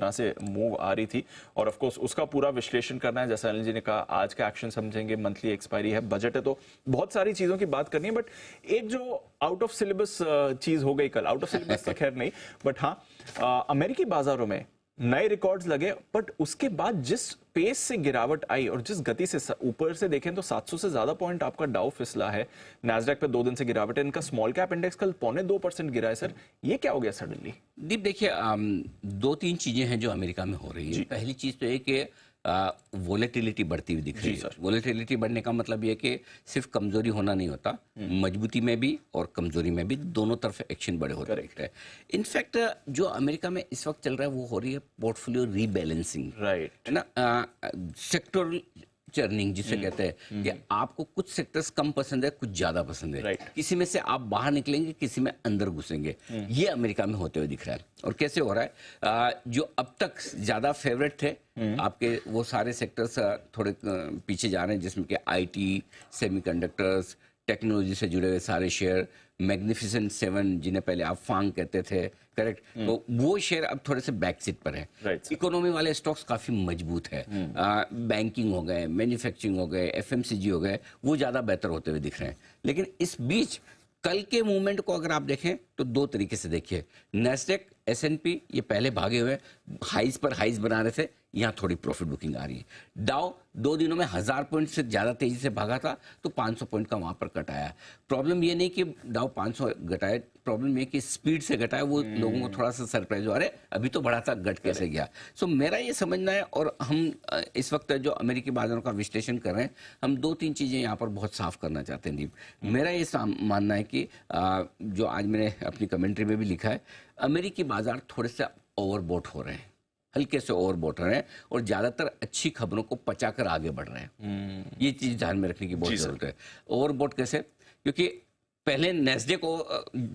तरह से मूव आ रही थी और ऑफ कोर्स उसका पूरा विश्लेषण करना है। जैसा अनिल जी ने कहा, आज का एक्शन समझेंगे, मंथली एक्सपायरी है, बजट है, तो बहुत सारी चीजों की बात करनी है। बट एक जो आउट ऑफ सिलेबस चीज हो गई कल, आउट ऑफ सिलेबस तो खैर नहीं, बट हाँ, अमेरिकी बाजारों में नए रिकॉर्ड्स लगे, बट उसके बाद जिस पेस से गिरावट आई और जिस गति से ऊपर से देखें तो 700 से ज्यादा पॉइंट आपका डाउ फिसला है। नैस्डैक पे 2 दिन से गिरावट है, इनका स्मॉल कैप इंडेक्स कल 0.25% गिरा है। सर, ये क्या हो गया सडनली? दीप देखिए, दो तीन चीजें हैं जो अमेरिका में हो रही है। पहली चीज तो ये कि वोलेटिलिटी बढ़ती हुई दिख रही है। वोलेटिलिटी बढ़ने का मतलब ये कि सिर्फ कमजोरी होना नहीं होता, मजबूती में भी और कमजोरी में भी दोनों तरफ एक्शन बड़े होते दिख रहे हैं। इनफैक्ट जो अमेरिका में इस वक्त चल रहा है वो हो रही है पोर्टफोलियो रीबैलेंसिंग, राइट, है ना, सेक्टर चर्निंग जिसे कहते हैं कि आपको कुछ सेक्टर्स कम पसंद है, कुछ ज्यादा पसंद है, किसी में से आप बाहर निकलेंगे, किसी में अंदर घुसेंगे। ये अमेरिका में होते हुए दिख रहा है। और कैसे हो रहा है, जो अब तक ज्यादा फेवरेट थे आपके, वो सारे सेक्टर्स थोड़े पीछे जा रहे हैं, जिसमें कि आईटी, सेमीकंडक्टर्स, टेक्नोलॉजी से जुड़े हुए सारे शेयर, मैग्निफिसेंट 7 जिन्हें पहले आप फांग कहते थे, करेक्ट, तो वो शेयर अब थोड़े से बैक सीट पर है। इकोनॉमी वाले स्टॉक्स काफी मजबूत है, बैंकिंग हो गए, मैन्युफैक्चरिंग हो गए, एफएमसीजी हो गए, वो ज्यादा बेहतर होते हुए दिख रहे हैं। लेकिन इस बीच कल के मूवमेंट को अगर आप देखें तो दो तरीके से देखिए। नैस्डैक, एसएनपी ये पहले भागे हुए हाइज पर हाइज बना रहे थे, यहाँ थोड़ी प्रॉफिट बुकिंग आ रही है। डाउ 2 दिनों में 1000 पॉइंट से ज़्यादा तेजी से भागा था, तो 500 पॉइंट का वहाँ पर कट आया। प्रॉब्लम ये नहीं कि डाउ 500 घटाए, प्रॉब्लम ये कि स्पीड से घटाए, वो लोगों को थोड़ा सा सरप्राइज हुआ, अरे अभी तो बढ़ा था, घट कैसे गया। सो मेरा ये समझना है, और हम इस वक्त जो अमेरिकी बाजारों का विश्लेषण कर रहे हैं, हम 2-3 चीज़ें यहाँ पर बहुत साफ करना चाहते हैं। मेरा ये मानना है कि जो आज मैंने अपनी कमेंट्री में भी लिखा है, अमेरिकी बाजार थोड़े से ओवरबॉट हो रहे हैं, हल्के से ओवरबॉट हो रहे हैं, और ज्यादातर अच्छी खबरों को पचाकर आगे बढ़ रहे हैं। ये चीज ध्यान में रखने की बहुत जरूरत है। ओवरबॉट कैसे? क्योंकि पहले नेस्डैक को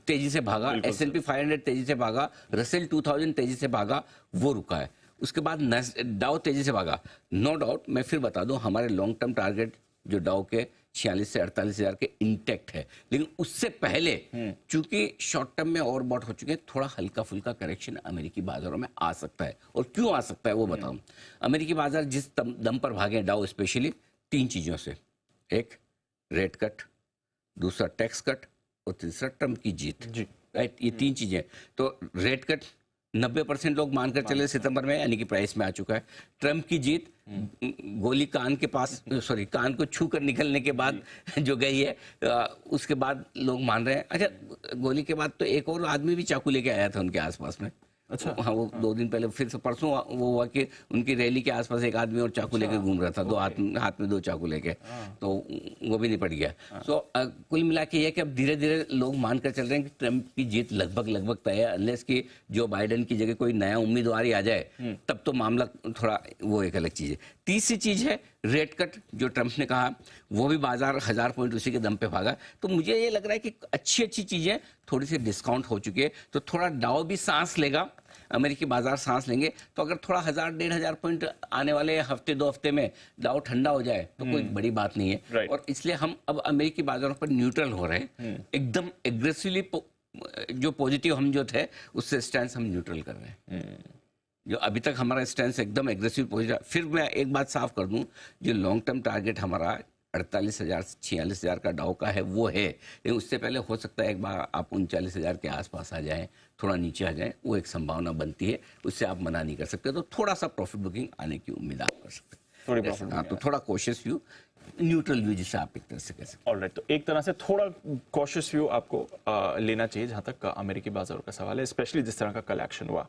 तेजी से भागा, S&P 500 तेजी से भागा, रसेल 2000 तेजी से भागा, वो रुका है। उसके बाद डाउ तेजी से भागा। नो डाउट, मैं फिर बता दूं, हमारे लॉन्ग टर्म टारगेट जो डाउ के 46 से 48 हजार के इंटेक्ट है, लेकिन उससे पहले चूंकि शॉर्ट टर्म में ओवरबॉट हो चुके हैं, थोड़ा हल्का फुल्का करेक्शन अमेरिकी बाजारों में आ सकता है। और क्यों आ सकता है वो बताऊं। अमेरिकी बाजार जिस दम पर भागे, डाउ स्पेशली, 3 चीजों से, एक रेट कट, दूसरा टैक्स कट, और तीसरा ट्रम्प की जीत, राइट। ये 3 चीजें। तो रेट कट 90% लोग मानकर चले सितंबर में, यानी कि प्राइस में आ चुका है। ट्रम्प की जीत, गोली कान के पास, सॉरी, कान को छू कर निकलने के बाद जो गई है, उसके बाद लोग मान रहे हैं। अच्छा, गोली के बाद तो एक और आदमी भी चाकू लेके आया था उनके आसपास में। अच्छा, हाँ, वो 2 दिन पहले, फिर से परसों वो हुआ कि उनकी रैली के आसपास एक आदमी और चाकू लेके घूम रहा था, 2 हाथ में 2 चाकू लेके, तो वो भी निपट गया। सो कुल मिला के ये कि अब धीरे धीरे लोग मानकर चल रहे हैं कि ट्रम्प की जीत लगभग तय है, अनलेस कि जो बाइडेन की जगह कोई नया उम्मीदवार ही आ जाए, तब तो मामला थोड़ा वो एक अलग चीज है। तीसरी चीज है रेट कट, जो ट्रम्प ने कहा, वो भी बाजार 1000 पॉइंट उसी के दम पे भागा। तो मुझे ये लग रहा है कि अच्छी चीजें थोड़ी सी डिस्काउंट हो चुकी है, तो थोड़ा डाउ भी सांस लेगा, अमेरिकी बाजार सांस लेंगे। तो अगर थोड़ा 1000-1500 पॉइंट आने वाले हफ्ते 2 हफ्ते में डाउ ठंडा हो जाए तो कोई बड़ी बात नहीं है। और इसलिए हम अब अमेरिकी बाजारों पर न्यूट्रल हो रहे हैं, एकदम एग्रेसिवली जो पॉजिटिव हम जो थे उससे स्टैंड हम न्यूट्रल कर रहे हैं। जो अभी तक हमारा स्टैंड एकदम एग्रेसिव पॉजिटिव। फिर मैं एक बात साफ कर दूं, जो लॉन्ग टर्म टारगेट हमारा 48,000 46,000 का डाउ का है, वो है, लेकिन उससे पहले हो सकता है एक बार आप 39,000 के आसपास आ जाएं, थोड़ा नीचे आ जाएं, वो एक संभावना बनती है, उससे आप मना नहीं कर सकते। तो थोड़ा सा प्रॉफिट बुकिंग आने की उम्मीद आप कर सकते हैं। हाँ, तो थोड़ा कॉशियस व्यू, न्यूट्रल व्यू जिसे आप एक तरह से कह सकते हैं। ऑलराइट, तो एक तरह से थोड़ा कॉशियस व्यू आपको लेना चाहिए जहां तक अमेरिकी बाजारों का सवाल है, स्पेशली जिस तरह का कल एक्शन हुआ।